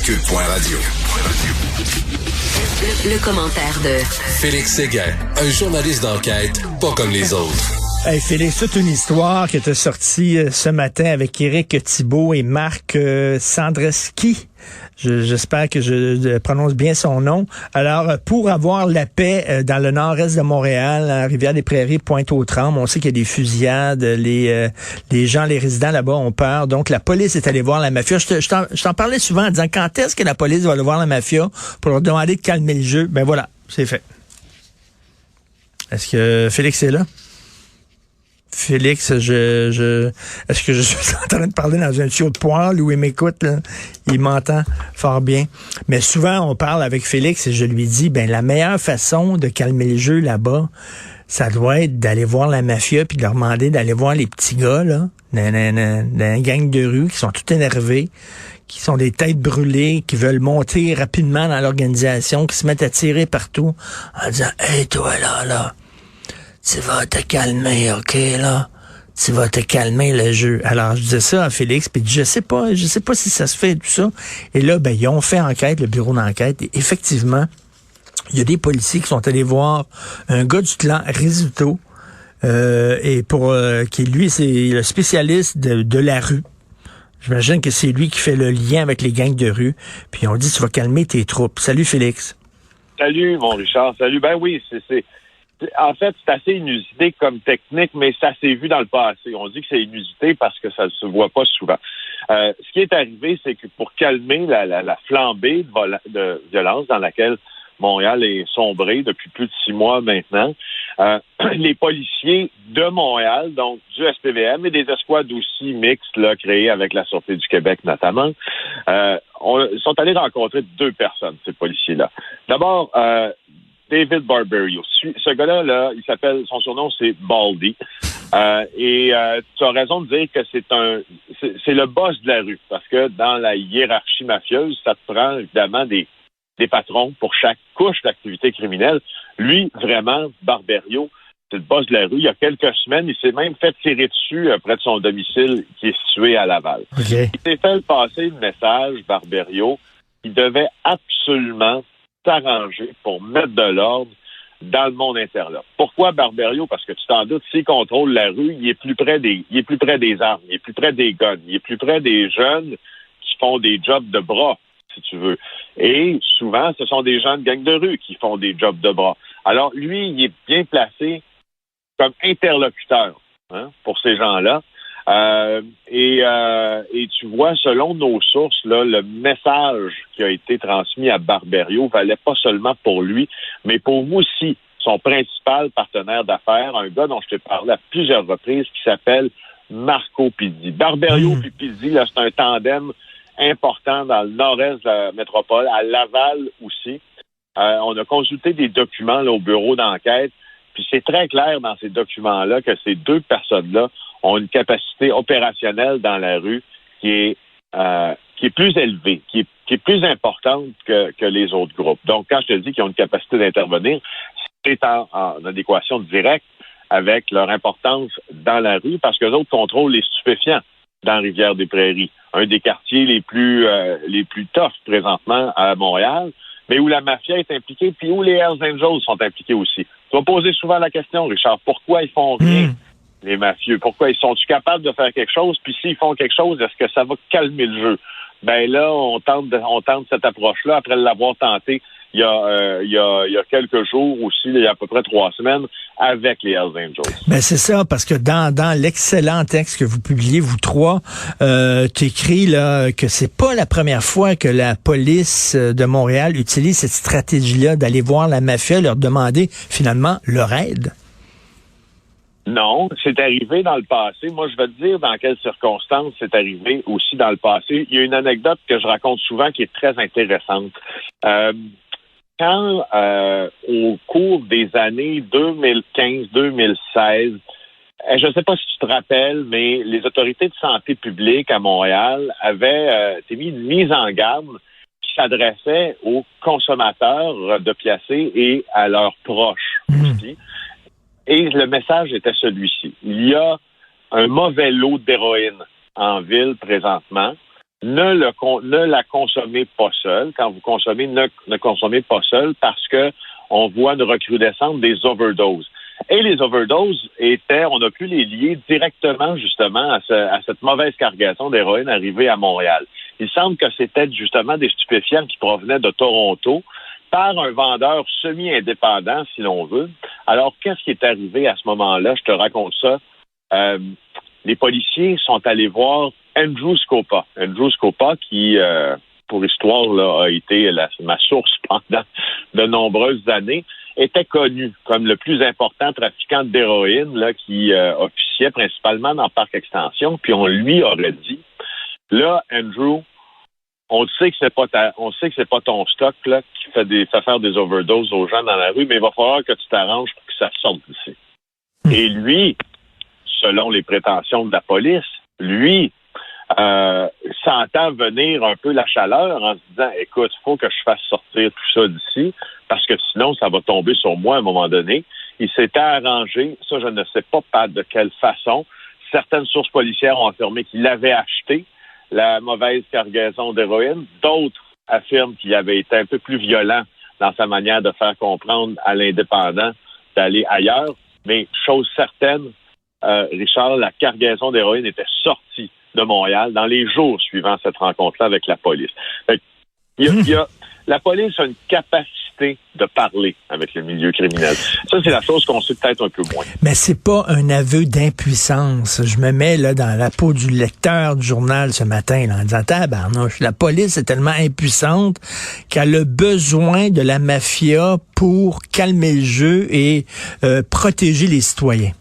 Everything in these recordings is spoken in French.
Cube.radio. Le commentaire de Félix Séguin, un journaliste d'enquête pas comme les autres. Hey Félix, toute une histoire qui était sortie ce matin avec Éric Thibault et Marc Sandreski. J'espère que je prononce bien son nom. Alors, pour avoir la paix dans le nord-est de Montréal, à Rivière-des-Prairies, Pointe-aux-Trembles, on sait qu'il y a des fusillades, les résidents là-bas ont peur. Donc, la police est allée voir la mafia. Je t'en parlais souvent en disant, quand est-ce que la police va aller voir la mafia pour leur demander de calmer le jeu? Ben voilà, c'est fait. Est-ce que Félix est là? Félix, est-ce que je suis en train de parler dans un tuyau de poêle où il m'écoute, là? Il m'entend fort bien. Mais souvent, on parle avec Félix et je lui dis, la meilleure façon de calmer le jeu là-bas, ça doit être d'aller voir la mafia puis de leur demander d'aller voir les petits gars, là, d'un gang de rue qui sont tout énervés, qui sont des têtes brûlées, qui veulent monter rapidement dans l'organisation, qui se mettent à tirer partout en disant, hey, toi, là, tu vas te calmer, OK, là? Tu vas te calmer le jeu. Alors, je disais ça à Félix, puis je sais pas si ça se fait tout ça. Et là, ils ont fait enquête, le bureau d'enquête, et effectivement, il y a des policiers qui sont allés voir un gars du clan Rizzuto, qui lui, c'est le spécialiste de la rue. J'imagine que c'est lui qui fait le lien avec les gangs de rue. Puis on dit, tu vas calmer tes troupes. Salut, Félix. Salut, mon Richard. Salut. Ben oui, en fait, c'est assez inusité comme technique, mais ça s'est vu dans le passé. On dit que c'est inusité parce que ça ne se voit pas souvent. Ce qui est arrivé, c'est que pour calmer la flambée de violence dans laquelle Montréal est sombré depuis plus de 6 mois maintenant, les policiers de Montréal, donc du SPVM et des escouades aussi mixtes là, créées avec la Sûreté du Québec notamment, sont allés rencontrer 2 personnes, ces policiers-là. D'abord, David Barberio. Ce gars-là, son surnom, c'est Baldy. Tu as raison de dire que c'est le boss de la rue. Parce que dans la hiérarchie mafieuse, ça te prend évidemment des patrons pour chaque couche d'activité criminelle. Lui, vraiment, Barberio, c'est le boss de la rue. Il y a quelques semaines, il s'est même fait tirer dessus près de son domicile qui est situé à Laval. Okay. Il s'est fait passer le message, Barberio, qu'il devait absolument s'arranger pour mettre de l'ordre dans le monde interlope. Pourquoi Barberio? Parce que tu t'en doutes, s'il contrôle la rue, il est plus près des armes, il est plus près des guns, il est plus près des jeunes qui font des jobs de bras, si tu veux. Et souvent, ce sont des gens de gang de rue qui font des jobs de bras. Alors, lui, il est bien placé comme interlocuteur pour ces gens-là. Et tu vois, selon nos sources, là, le message qui a été transmis à Barberio valait pas seulement pour lui, mais pour vous aussi, son principal partenaire d'affaires, un gars dont je t'ai parlé à plusieurs reprises, qui s'appelle Marco Pizzi. Barberio puis Pizzi, là, c'est un tandem important dans le nord-est de la métropole, à Laval aussi. On a consulté des documents là, au bureau d'enquête, puis c'est très clair dans ces documents-là que ces 2 personnes-là ont une capacité opérationnelle dans la rue qui est plus élevée, qui est plus importante que les autres groupes. Donc, quand je te dis qu'ils ont une capacité d'intervenir, c'est en adéquation directe avec leur importance dans la rue, parce que les autres contrôlent les stupéfiants dans Rivière-des-Prairies, un des quartiers les plus toughs présentement à Montréal, mais où la mafia est impliquée, puis où les Hells Angels sont impliqués aussi. Tu vas poser souvent la question, Richard, pourquoi ils font rien? Les mafieux. Pourquoi ils sont-ils capables de faire quelque chose? Puis s'ils font quelque chose, est-ce que ça va calmer le jeu? Ben là, on tente cette approche-là après l'avoir tenté il y a quelques jours aussi, il y a à peu près 3 semaines, avec les Hells Angels. Ben c'est ça, parce que dans l'excellent texte que vous publiez, vous 3, t'écris là que c'est pas la première fois que la police de Montréal utilise cette stratégie-là d'aller voir la mafia, leur demander finalement leur aide. Non, c'est arrivé dans le passé. Moi, je vais te dire dans quelles circonstances c'est arrivé aussi dans le passé. Il y a une anecdote que je raconte souvent qui est très intéressante. Quand, au cours des années 2015-2016, je ne sais pas si tu te rappelles, mais les autorités de santé publique à Montréal avaient mis une mise en garde qui s'adressait aux consommateurs d'opiacés et à leurs proches aussi. Et le message était celui-ci. Il y a un mauvais lot d'héroïne en ville présentement. ne la consommez pas seule. Quand vous consommez, ne consommez pas seule parce que on voit une recrudescence des overdoses. Et les overdoses on a pu les lier directement, justement, à cette mauvaise cargaison d'héroïne arrivée à Montréal. Il semble que c'était justement des stupéfiants qui provenaient de Toronto par un vendeur semi-indépendant, si l'on veut. Alors, qu'est-ce qui est arrivé à ce moment-là? Je te raconte ça. Les policiers sont allés voir Andrew Scopa. Andrew Scopa qui, pour histoire, là, a été ma source pendant de nombreuses années, était connu comme le plus important trafiquant d'héroïne là, qui officiait principalement dans le parc extension. Puis on lui aurait dit, là, Andrew, on sait que c'est pas ton stock là qui fait faire des overdoses aux gens dans la rue, mais il va falloir que tu t'arranges pour que ça sorte d'ici. Et lui, selon les prétentions de la police, lui sentant venir un peu la chaleur en se disant, écoute, il faut que je fasse sortir tout ça d'ici parce que sinon, ça va tomber sur moi à un moment donné. Il s'était arrangé, ça, je ne sais pas de quelle façon. Certaines sources policières ont affirmé qu'il avait acheté la mauvaise cargaison d'héroïne. D'autres affirment qu'il avait été un peu plus violent dans sa manière de faire comprendre à l'indépendant d'aller ailleurs. Mais chose certaine, Richard, la cargaison d'héroïne était sortie de Montréal dans les jours suivant cette rencontre-là avec la police. La police a une capacité de parler avec le milieu criminel. Ça, c'est la chose qu'on sait peut-être un peu moins. Mais c'est pas un aveu d'impuissance. Je me mets là dans la peau du lecteur du journal ce matin là, en disant, tabarnouche, la police est tellement impuissante qu'elle a besoin de la mafia pour calmer le jeu et protéger les citoyens.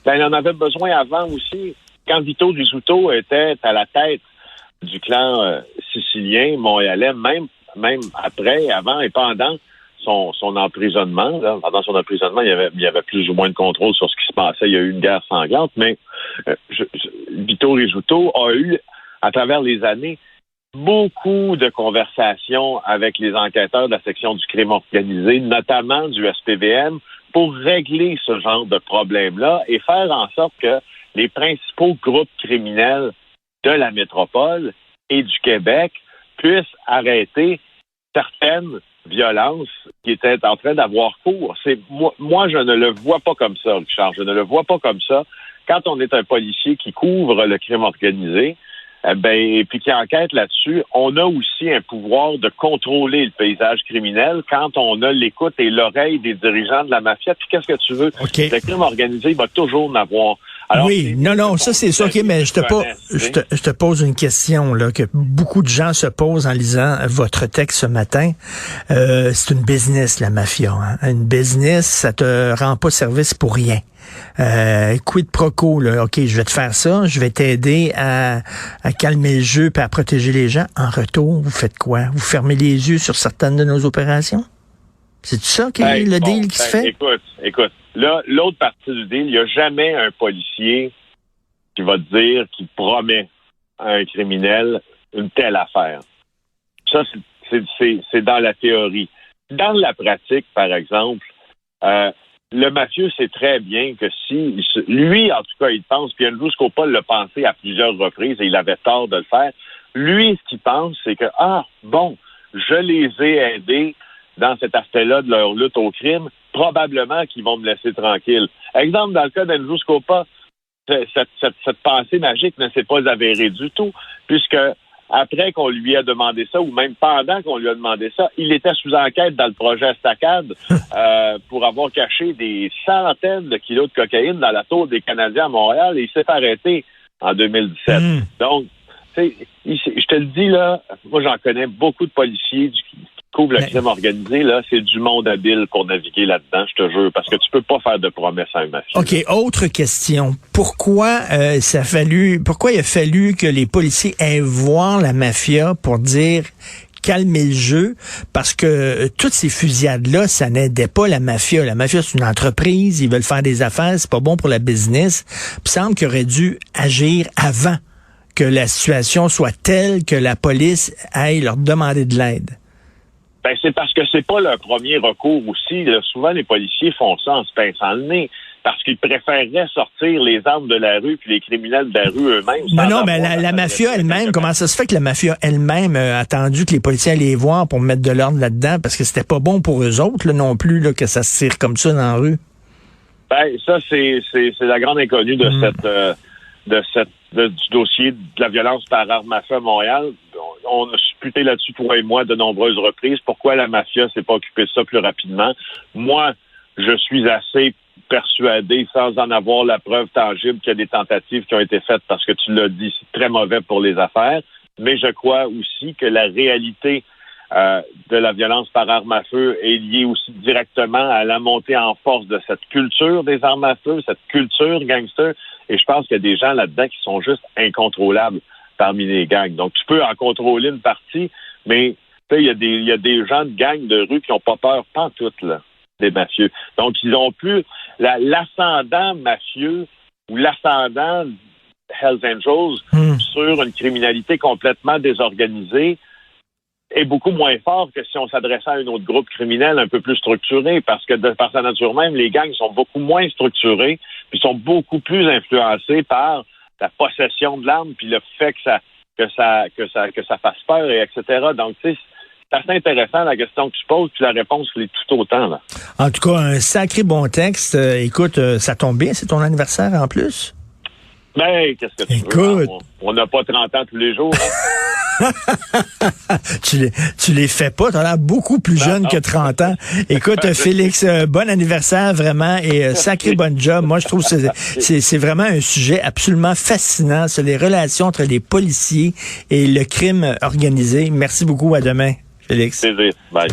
Ben, il en avait besoin avant aussi. Quand Vito Rizzuto était à la tête du clan sicilien, montréalais, même après, avant et pendant son emprisonnement, là, pendant son emprisonnement, il y avait plus ou moins de contrôle sur ce qui se passait. Il y a eu une guerre sanglante, mais Vito Rizzuto a eu, à travers les années, beaucoup de conversations avec les enquêteurs de la section du crime organisé, notamment du SPVM, pour régler ce genre de problème-là et faire en sorte que les principaux groupes criminels de la métropole et du Québec puissent arrêter certaines violences qui étaient en train d'avoir cours. Moi, je ne le vois pas comme ça, Richard. Je ne le vois pas comme ça. Quand on est un policier qui couvre le crime organisé, et puis qui enquête là-dessus, on a aussi un pouvoir de contrôler le paysage criminel quand on a l'écoute et l'oreille des dirigeants de la mafia. Puis qu'est-ce que tu veux? Okay. Le crime organisé, il va toujours en avoir. Alors, oui, non, ça c'est ça. OK, mais je te pose une question là que beaucoup de gens se posent en lisant votre texte ce matin. C'est une business, la mafia. Hein? Une business, ça te rend pas service pour rien. Quid pro quo, là, OK, je vais te faire ça, je vais t'aider à calmer le jeu et à protéger les gens. En retour, vous faites quoi? Vous fermez les yeux sur certaines de nos opérations? C'est ça qui est le deal qui se fait? Écoute. Là, l'autre partie du deal, il n'y a jamais un policier qui va te dire qu'il promet à un criminel une telle affaire. Ça, c'est dans la théorie. Dans la pratique, par exemple, le mafieux sait très bien que si lui, en tout cas, il pense, puis Andrew Scopa l'a pensé à plusieurs reprises et il avait tort de le faire. Lui, ce qu'il pense, c'est que, je les ai aidés dans cet aspect-là de leur lutte au crime, probablement qu'ils vont me laisser tranquille. Exemple, dans le cas d'Andrew Scopa, cette pensée magique ne s'est pas avérée du tout, puisque après qu'on lui a demandé ça, ou même pendant qu'on lui a demandé ça, il était sous enquête dans le projet Estacade pour avoir caché des centaines de kilos de cocaïne dans la tour des Canadiens à Montréal, et il s'est arrêté en 2017. Donc, je te le dis, là, moi j'en connais beaucoup de policiers qui couvrent le crime organisé, là, c'est du monde habile pour naviguer là-dedans, je te jure, parce que tu peux pas faire de promesses à un mafieux. OK, autre question. Pourquoi il a fallu que les policiers aillent voir la mafia pour dire calmer le jeu, parce que toutes ces fusillades-là, ça n'aidait pas la mafia. La mafia, c'est une entreprise, ils veulent faire des affaires, c'est pas bon pour la business. Puis il semble qu'ils auraient dû agir avant que la situation soit telle que la police aille leur demander de l'aide. C'est parce que c'est pas leur premier recours aussi. Là. Souvent, les policiers font ça en se pinçant le nez. parce qu'ils préféreraient sortir les armes de la rue puis les criminels de la rue eux-mêmes. Non, mais la mafia elle-même, comment ça se fait que la mafia elle-même a attendu que les policiers allaient les voir pour mettre de l'ordre là-dedans, parce que c'était pas bon pour eux autres là, non plus là, que ça se tire comme ça dans la rue? Ben, ça, c'est la grande inconnue de du dossier de la violence par arme à feu à Montréal. On a supputé là-dessus, toi et moi, de nombreuses reprises. Pourquoi la mafia s'est pas occupée de ça plus rapidement? Moi, je suis assez persuadé, sans en avoir la preuve tangible, qu'il y a des tentatives qui ont été faites parce que tu l'as dit, c'est très mauvais pour les affaires. Mais je crois aussi que la réalité de la violence par arme à feu est liée aussi directement à la montée en force de cette culture des armes à feu, cette culture gangster. Et je pense qu'il y a des gens là-dedans qui sont juste incontrôlables parmi les gangs. Donc, tu peux en contrôler une partie, mais il y a des gens de gangs de rue qui n'ont pas peur pantoute, là, des mafieux. Donc, ils ont plus l'ascendant mafieux ou l'ascendant Hells Angels sur une criminalité complètement désorganisée est beaucoup moins fort que si on s'adressait à un autre groupe criminel un peu plus structuré, parce que par sa nature même, les gangs sont beaucoup moins structurés, puis sont beaucoup plus influencés par la possession de l'arme, puis le fait que ça fasse peur, et etc. Donc, tu sais, c'est assez intéressant la question que tu poses, puis la réponse l'est tout autant, là. En tout cas, un sacré bon texte. Écoute, ça tombe bien, c'est ton anniversaire en plus? Ben, qu'est-ce que tu veux? On n'a pas 30 ans tous les jours, hein? Tu les fais pas, t'as l'air beaucoup plus jeune que 30 ans. Écoute, Félix, bon anniversaire vraiment et sacré bon job. Moi, je trouve que c'est vraiment un sujet absolument fascinant sur les relations entre les policiers et le crime organisé. Merci beaucoup, à demain, Félix. Plaisir. Bye.